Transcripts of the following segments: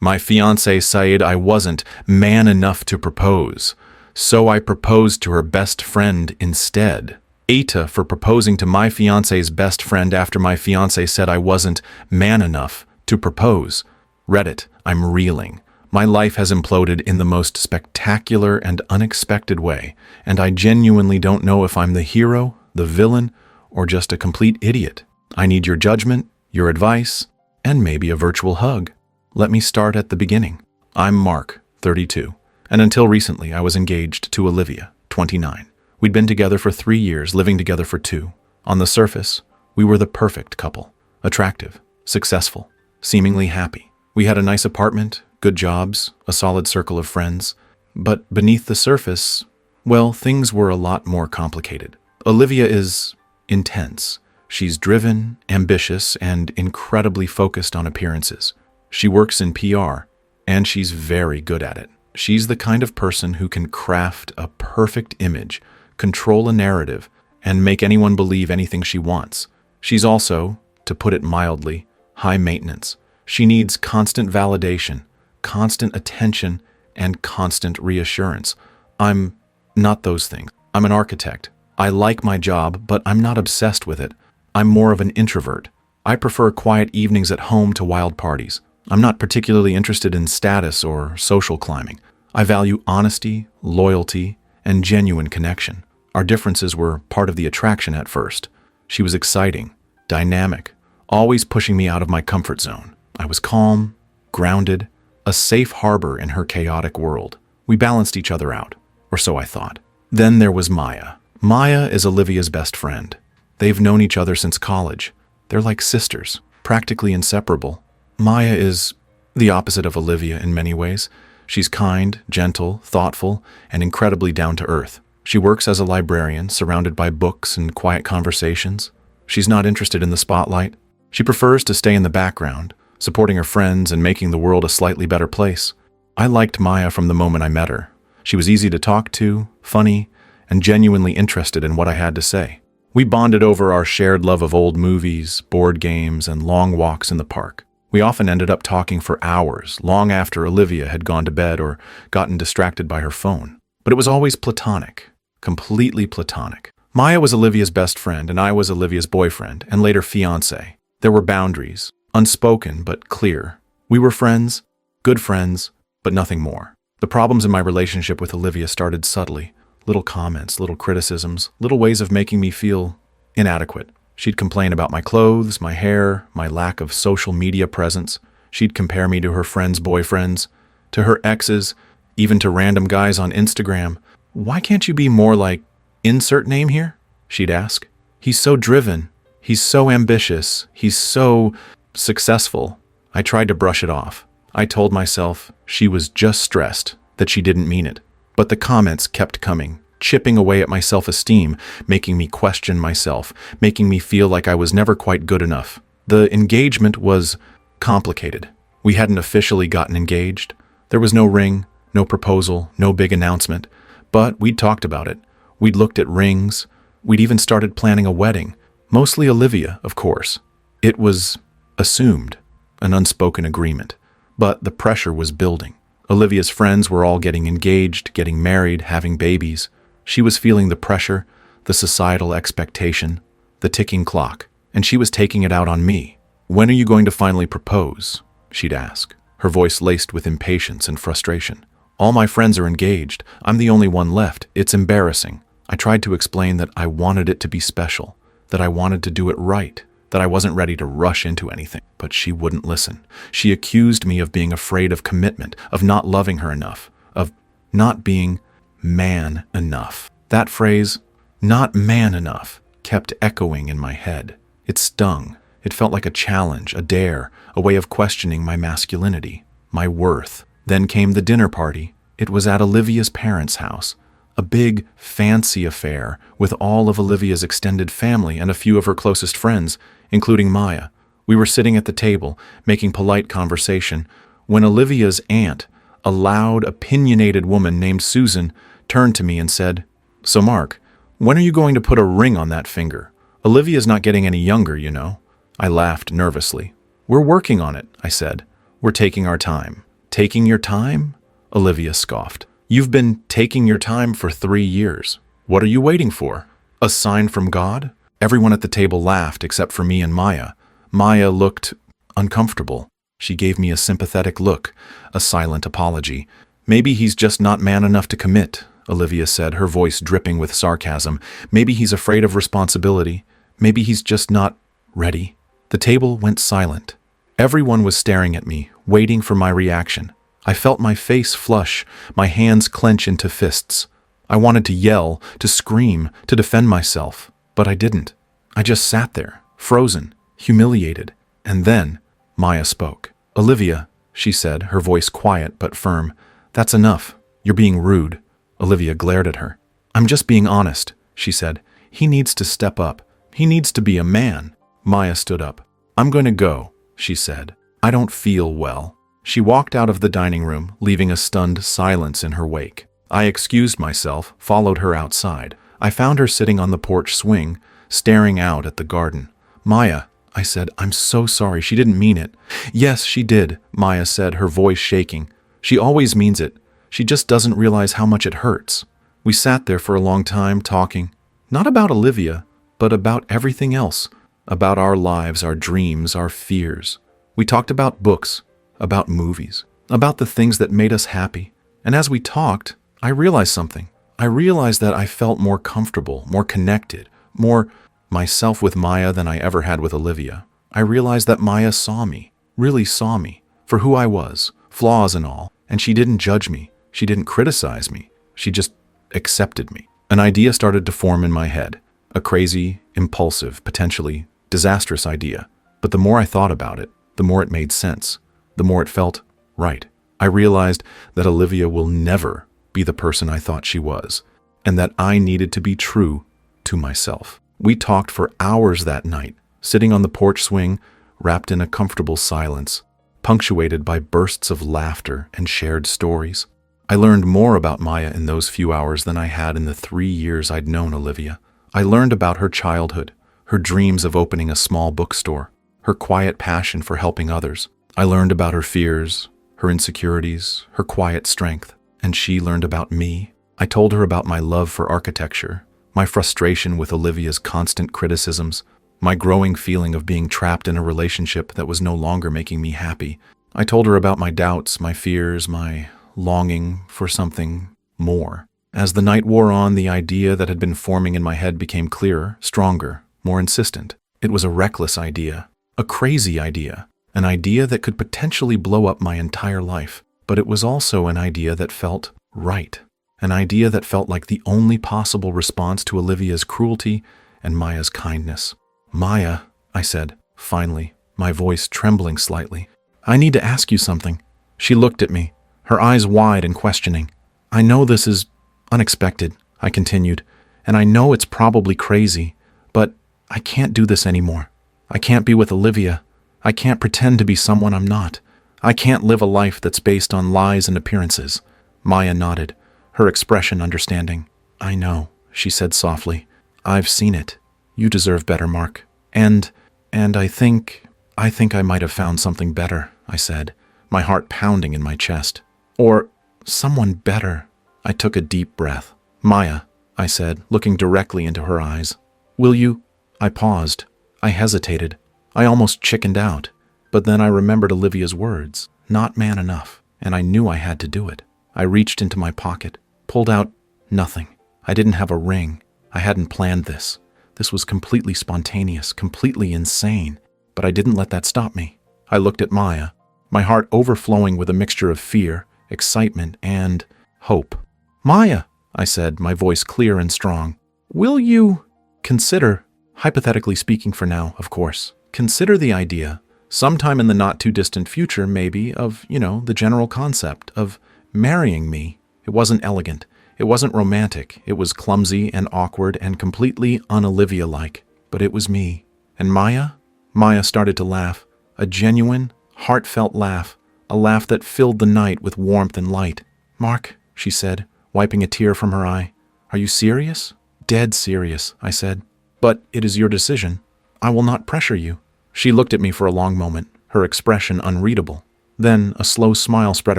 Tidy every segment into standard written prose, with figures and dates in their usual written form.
My fiancé Said I wasn't man enough to propose, so I proposed to her best friend instead. Eta for proposing to my fiancé's best friend after my fiancé said I wasn't man enough to propose. Reddit, I'm reeling. My life has imploded in the most spectacular and unexpected way, and I genuinely don't know if I'm the hero, the villain, or just a complete idiot. I need your judgment, your advice, and maybe a virtual hug. Let me start at the beginning. I'm Mark, 32, and until recently I was engaged to Olivia, 29. We'd been together for 3 years, living together for 2. On the surface, we were the perfect couple. Attractive, successful, seemingly happy. We had a nice apartment, good jobs, a solid circle of friends. But beneath the surface, well, things were a lot more complicated. Olivia is intense. She's driven, ambitious, and incredibly focused on appearances. She works in PR, and she's very good at it. She's the kind of person who can craft a perfect image, control a narrative, and make anyone believe anything she wants. She's also, to put it mildly, high maintenance. She needs constant validation, constant attention, and constant reassurance. I'm not those things. I'm an architect. I like my job, but I'm not obsessed with it. I'm more of an introvert. I prefer quiet evenings at home to wild parties. I'm not particularly interested in status or social climbing. I value honesty, loyalty, and genuine connection. Our differences were part of the attraction at first. She was exciting, dynamic, always pushing me out of my comfort zone. I was calm, grounded, a safe harbor in her chaotic world. We balanced each other out, or so I thought. Then there was Maya. Maya is Olivia's best friend. They've known each other since college. They're like sisters, practically inseparable. Maya is the opposite of Olivia in many ways. She's kind, gentle, thoughtful, and incredibly down-to-earth. She works as a librarian, surrounded by books and quiet conversations. She's not interested in the spotlight. She prefers to stay in the background, supporting her friends and making the world a slightly better place. I liked Maya from the moment I met her. She was easy to talk to, funny, and genuinely interested in what I had to say. We bonded over our shared love of old movies, board games, and long walks in the park. We often ended up talking for hours, long after Olivia had gone to bed or gotten distracted by her phone. But it was always platonic, completely platonic. Maya was Olivia's best friend, and I was Olivia's boyfriend, and later fiancé. There were boundaries, unspoken but clear. We were friends, good friends, but nothing more. The problems in my relationship with Olivia started subtly. Little comments, little criticisms, little ways of making me feel inadequate. She'd complain about my clothes, my hair, my lack of social media presence. She'd compare me to her friends' boyfriends, to her exes, even to random guys on Instagram. Why can't you be more like, insert name here? She'd ask. He's so driven. He's so ambitious. He's so successful. I tried to brush it off. I told myself she was just stressed, that she didn't mean it. But the comments kept coming, chipping away at my self-esteem, making me question myself, making me feel like I was never quite good enough. The engagement was complicated. We hadn't officially gotten engaged. There was no ring, no proposal, no big announcement. But we'd talked about it. We'd looked at rings. We'd even started planning a wedding. Mostly Olivia, of course. It was assumed, an unspoken agreement. But the pressure was building. Olivia's friends were all getting engaged, getting married, having babies. She was feeling the pressure, the societal expectation, the ticking clock, and she was taking it out on me. "When are you going to finally propose?" she'd ask, her voice laced with impatience and frustration. "All my friends are engaged. I'm the only one left. It's embarrassing." I tried to explain that I wanted it to be special, that I wanted to do it right, that I wasn't ready to rush into anything, but she wouldn't listen. She accused me of being afraid of commitment, of not loving her enough, of not being man enough. That phrase, not man enough, kept echoing in my head. It stung. It felt like a challenge, a dare, a way of questioning my masculinity, my worth. Then came the dinner party. It was at Olivia's parents' house. A big, fancy affair with all of Olivia's extended family and a few of her closest friends, including Maya. We were sitting at the table, making polite conversation, when Olivia's aunt, a loud, opinionated woman named Susan, turned to me and said, "So Mark, when are you going to put a ring on that finger? Olivia's not getting any younger, you know." I laughed nervously. "We're working on it," I said. "We're taking our time." Taking your time? Olivia scoffed. You've been taking your time for 3 years. What are you waiting for? A sign from God? Everyone at the table laughed except for me and Maya. Maya looked uncomfortable. She gave me a sympathetic look, a silent apology. Maybe he's just not man enough to commit, Olivia said, her voice dripping with sarcasm. Maybe he's afraid of responsibility. Maybe he's just not ready. The table went silent. Everyone was staring at me, waiting for my reaction. I felt my face flush, my hands clench into fists. I wanted to yell, to scream, to defend myself, but I didn't. I just sat there, frozen, humiliated. And then Maya spoke. Olivia, she said, her voice quiet but firm. That's enough. You're being rude. Olivia glared at her. I'm just being honest, she said. He needs to step up. He needs to be a man. Maya stood up. I'm going to go, she said. I don't feel well. She walked out of the dining room, leaving a stunned silence in her wake. I excused myself, followed her outside. I found her sitting on the porch swing, staring out at the garden. Maya, I said, I'm so sorry. She didn't mean it. Yes, she did, Maya said, her voice shaking. She always means it. She just doesn't realize how much it hurts. We sat there for a long time talking, not about Olivia, but about everything else, about our lives, our dreams, our fears. We talked about books, about movies, about the things that made us happy. And as we talked, I realized something. I realized that I felt more comfortable, more connected, more myself with Maya than I ever had with Olivia. I realized that Maya saw me, really saw me, for who I was, flaws and all, and she didn't judge me. She didn't criticize me. She just accepted me. An idea started to form in my head, a crazy, impulsive, potentially disastrous idea. But the more I thought about it, the more it made sense, the more it felt right. I realized that Olivia will never be the person I thought she was, and that I needed to be true to myself. We talked for hours that night, sitting on the porch swing, wrapped in a comfortable silence, punctuated by bursts of laughter and shared stories. I learned more about Maya in those few hours than I had in the 3 years I'd known Olivia. I learned about her childhood, her dreams of opening a small bookstore, her quiet passion for helping others. I learned about her fears, her insecurities, her quiet strength, and she learned about me. I told her about my love for architecture, my frustration with Olivia's constant criticisms, my growing feeling of being trapped in a relationship that was no longer making me happy. I told her about my doubts, my fears, my longing for something more. As the night wore on, the idea that had been forming in my head became clearer, stronger, more insistent. It was a reckless idea, a crazy idea, an idea that could potentially blow up my entire life. But it was also an idea that felt right, an idea that felt like the only possible response to Olivia's cruelty and Maya's kindness. Maya, I said, finally, my voice trembling slightly. I need to ask you something. She looked at me, her eyes wide and questioning. I know this is unexpected, I continued, and I know it's probably crazy, but I can't do this anymore. I can't be with Olivia. I can't pretend to be someone I'm not. I can't live a life that's based on lies and appearances. Maya nodded, her expression understanding. I know, she said softly. I've seen it. You deserve better, Mark. And I think I might have found something better, I said, my heart pounding in my chest. Or someone better. I took a deep breath. Maya, I said, looking directly into her eyes. Will you? I paused. I hesitated. I almost chickened out. But then I remembered Olivia's words, not man enough, and I knew I had to do it. I reached into my pocket, pulled out nothing. I didn't have a ring. I hadn't planned this. This was completely spontaneous, completely insane, but I didn't let that stop me. I looked at Maya, my heart overflowing with a mixture of fear, excitement, and hope. Maya, I said, my voice clear and strong, will you consider, hypothetically speaking for now, of course, consider the idea, sometime in the not-too-distant future maybe, of, the general concept of marrying me. It wasn't elegant. It wasn't romantic. It was clumsy and awkward and completely un-Olivia-like. But it was me. And Maya? Maya started to laugh. A genuine, heartfelt laugh. A laugh that filled the night with warmth and light. Mark, she said, wiping a tear from her eye. Are you serious? Dead serious, I said. But it is your decision. I will not pressure you. She looked at me for a long moment, her expression unreadable. Then a slow smile spread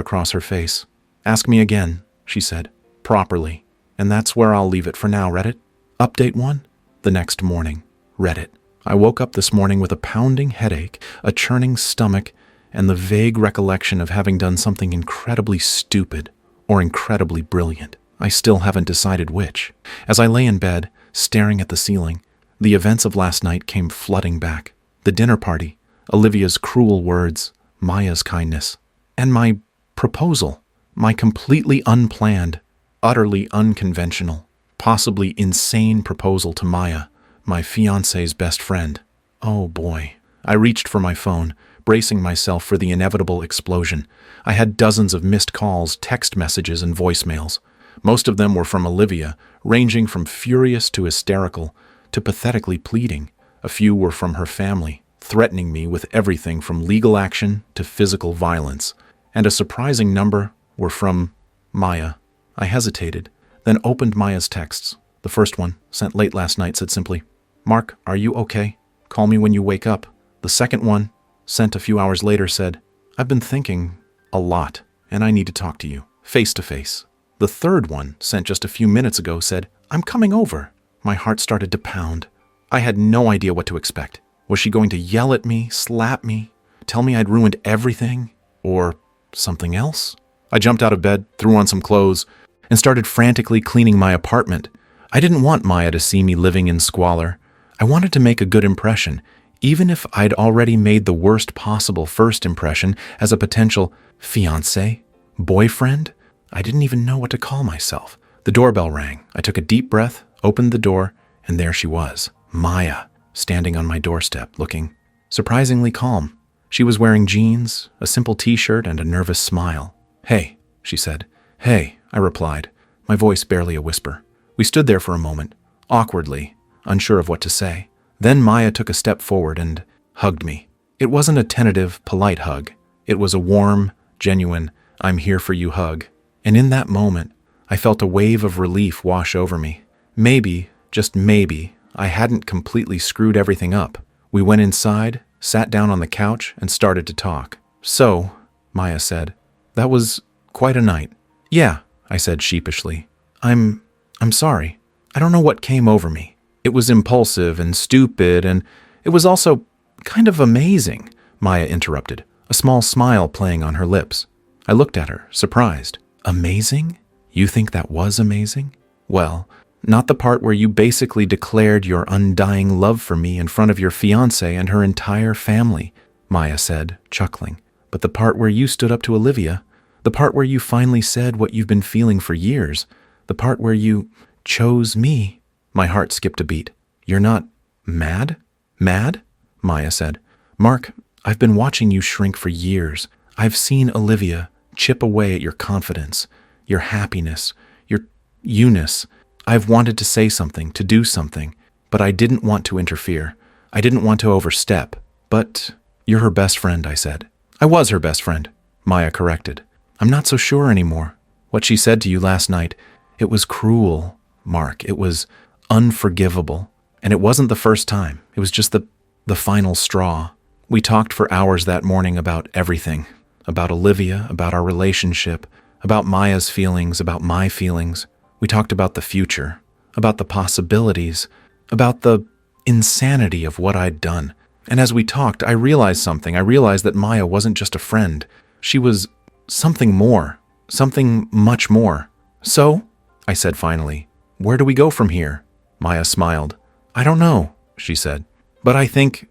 across her face. "Ask me again," she said, "properly. And that's where I'll leave it for now, Reddit." Update 1. The next morning. Reddit. I woke up this morning with a pounding headache, a churning stomach, and the vague recollection of having done something incredibly stupid or incredibly brilliant. I still haven't decided which. As I lay in bed, staring at the ceiling, the events of last night came flooding back. The dinner party, Olivia's cruel words, Maya's kindness, and my proposal, my completely unplanned, utterly unconventional, possibly insane proposal to Maya, my fiancé's best friend. Oh boy. I reached for my phone, bracing myself for the inevitable explosion. I had dozens of missed calls, text messages, and voicemails. Most of them were from Olivia, ranging from furious to hysterical to pathetically pleading. A few were from her family, threatening me with everything from legal action to physical violence. And a surprising number were from Maya. I hesitated, then opened Maya's texts. The first one, sent late last night, said simply, "Mark, are you okay? Call me when you wake up." The second one, sent a few hours later, said, "I've been thinking a lot, and I need to talk to you, face to face." The third one, sent just a few minutes ago, said, "I'm coming over." My heart started to pound. I had no idea what to expect. Was she going to yell at me, slap me, tell me I'd ruined everything, or something else? I jumped out of bed, threw on some clothes, and started frantically cleaning my apartment. I didn't want Maya to see me living in squalor. I wanted to make a good impression, even if I'd already made the worst possible first impression as a potential fiancé, boyfriend. I didn't even know what to call myself. The doorbell rang. I took a deep breath, opened the door, and there she was, Maya, standing on my doorstep, looking surprisingly calm. She was wearing jeans, a simple t-shirt, and a nervous smile. "Hey," she said. "Hey," I replied, my voice barely a whisper. We stood there for a moment, awkwardly, unsure of what to say. Then Maya took a step forward and hugged me. It wasn't a tentative, polite hug. It was a warm, genuine, "I'm here for you" hug. And in that moment, I felt a wave of relief wash over me. Maybe, just maybe, I hadn't completely screwed everything up. We went inside, sat down on the couch, and started to talk. "So," Maya said, "that was quite a night." "Yeah," I said sheepishly. I'm sorry. I don't know what came over me. It was impulsive and stupid, and it was also kind of amazing," Maya interrupted, a small smile playing on her lips. I looked at her, surprised. "Amazing? You think that was amazing?" "Well, not the part where you basically declared your undying love for me in front of your fiancé and her entire family," Maya said, chuckling. "But the part where you stood up to Olivia, the part where you finally said what you've been feeling for years, the part where you chose me." My heart skipped a beat. "You're not mad?" "Mad?" Maya said. "Mark, I've been watching you shrink for years. I've seen Olivia chip away at your confidence, your happiness, your you-ness. I've wanted to say something, to do something, but I didn't want to interfere. I didn't want to overstep. But you're her best friend," I said. "I was her best friend," Maya corrected. "I'm not so sure anymore. What she said to you last night, it was cruel, Mark. It was unforgivable. And it wasn't the first time. It was just the final straw." We talked for hours that morning about everything. About Olivia, about our relationship, about Maya's feelings, about my feelings. We talked about the future, about the possibilities, about the insanity of what I'd done. And as we talked, I realized something. I realized that Maya wasn't just a friend. She was something more, something much more. "So," I said finally, "where do we go from here?" Maya smiled. "I don't know," she said, "but I think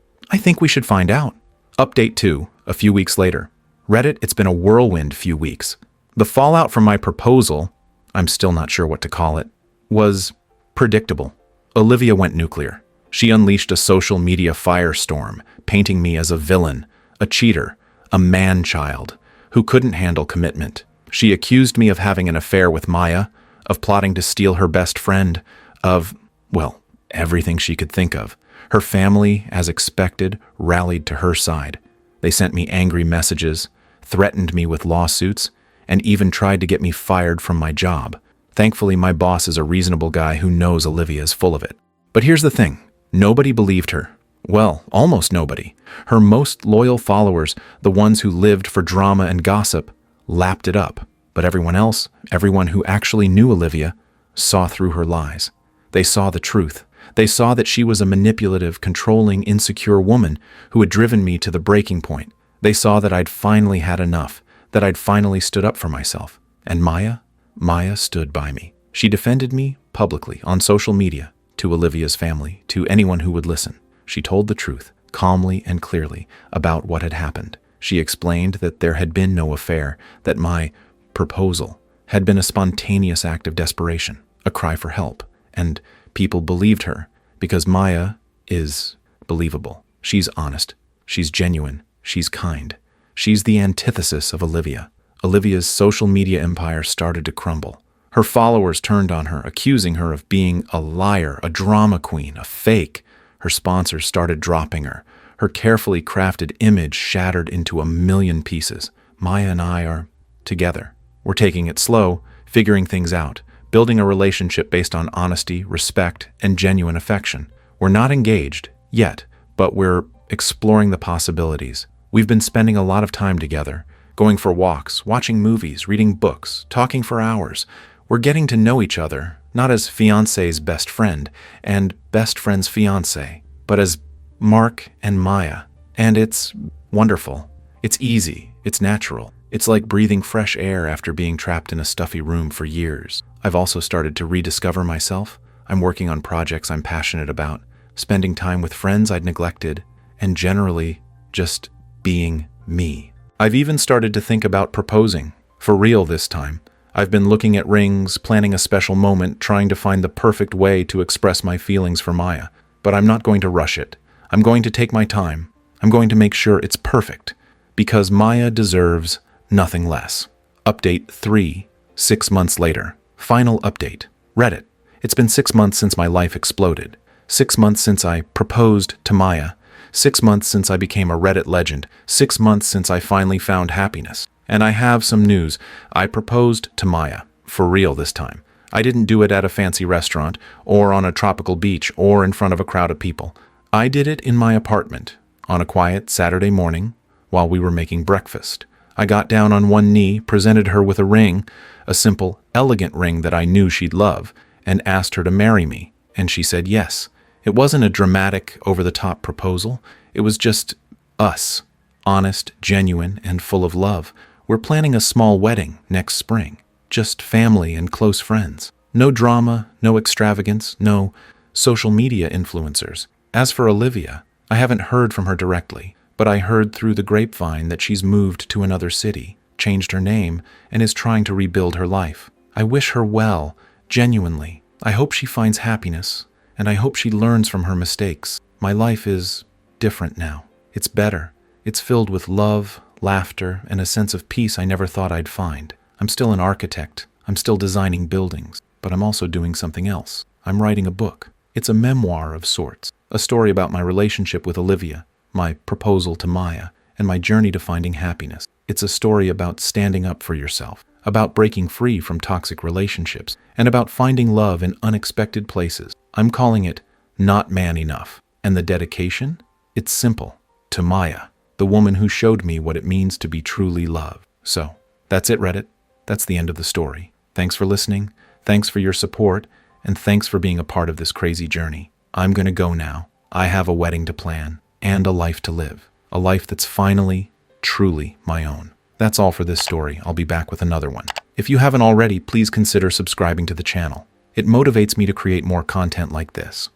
we should find out." Update 2, a few weeks later. Reddit, it's been a whirlwind few weeks. The fallout from my proposal, I'm still not sure what to call it, was predictable. Olivia went nuclear. She unleashed a social media firestorm, painting me as a villain, a cheater, a man-child, who couldn't handle commitment. She accused me of having an affair with Maya, of plotting to steal her best friend, of, well, everything she could think of. Her family, as expected, rallied to her side. They sent me angry messages, threatened me with lawsuits, and even tried to get me fired from my job. Thankfully, my boss is a reasonable guy who knows Olivia is full of it. But here's the thing. Nobody believed her, Well, almost nobody. Her most loyal followers, the ones who lived for drama and gossip, lapped it up. But everyone else, everyone who actually knew Olivia, saw through her lies. They saw the truth. They saw that she was a manipulative, controlling, insecure woman who had driven me to the breaking point. They saw that I'd finally had enough, that I'd finally stood up for myself. And Maya stood by me. She defended me publicly, on social media, to Olivia's family, to anyone who would listen. She told the truth, calmly and clearly, about what had happened. She explained that there had been no affair, that my proposal had been a spontaneous act of desperation, a cry for help. And people believed her, because Maya is believable. She's honest. She's genuine. She's kind. She's the antithesis of Olivia. Olivia's social media empire started to crumble. Her followers turned on her, accusing her of being a liar, a drama queen, a fake. Her sponsors started dropping her. Her carefully crafted image shattered into a million pieces. Maya and I are together. We're taking it slow, figuring things out, building a relationship based on honesty, respect, and genuine affection. We're not engaged yet, but we're exploring the possibilities. We've been spending a lot of time together, going for walks, watching movies, reading books, talking for hours. We're getting to know each other, not as fiancé's best friend and best friend's fiancé, but as Mark and Maya. And it's wonderful. It's easy. It's natural. It's like breathing fresh air after being trapped in a stuffy room for years. I've also started to rediscover myself. I'm working on projects I'm passionate about, spending time with friends I'd neglected, and generally just being me. I've even started to think about proposing, for real this time. I've been looking at rings, planning a special moment, trying to find the perfect way to express my feelings for Maya. But I'm not going to rush it. I'm going to take my time. I'm going to make sure it's perfect, because Maya deserves nothing less. Update 3, 6 months later. Final update. Reddit. It's been 6 months since my life exploded. 6 months since I proposed to Maya. 6 months since I became a Reddit legend. 6 months since I finally found happiness. And I have some news. I proposed to Maya. For real this time. I didn't do it at a fancy restaurant, or on a tropical beach, or in front of a crowd of people. I did it in my apartment, on a quiet Saturday morning, while we were making breakfast. I got down on one knee, presented her with a ring, a simple, elegant ring that I knew she'd love, and asked her to marry me, and she said yes. It wasn't a dramatic, over-the-top proposal. It was just us, honest, genuine, and full of love. We're planning a small wedding next spring, just family and close friends. No drama, no extravagance, no social media influencers. As for Olivia, I haven't heard from her directly, but I heard through the grapevine that she's moved to another city, changed her name, and is trying to rebuild her life. I wish her well, genuinely. I hope she finds happiness, and I hope she learns from her mistakes. My life is different now. It's better. It's filled with love, laughter, and a sense of peace I never thought I'd find. I'm still an architect. I'm still designing buildings, but I'm also doing something else. I'm writing a book. It's a memoir of sorts, a story about my relationship with Olivia, my proposal to Maya, and my journey to finding happiness. It's a story about standing up for yourself, about breaking free from toxic relationships, and about finding love in unexpected places. I'm calling it Not Man Enough. And the dedication? It's simple. To Maya, the woman who showed me what it means to be truly loved. So, that's it, Reddit. That's the end of the story. Thanks for listening, thanks for your support, and thanks for being a part of this crazy journey. I'm gonna go now. I have a wedding to plan, and a life to live. A life that's finally, truly my own. That's all for this story. I'll be back with another one. If you haven't already, please consider subscribing to the channel. It motivates me to create more content like this.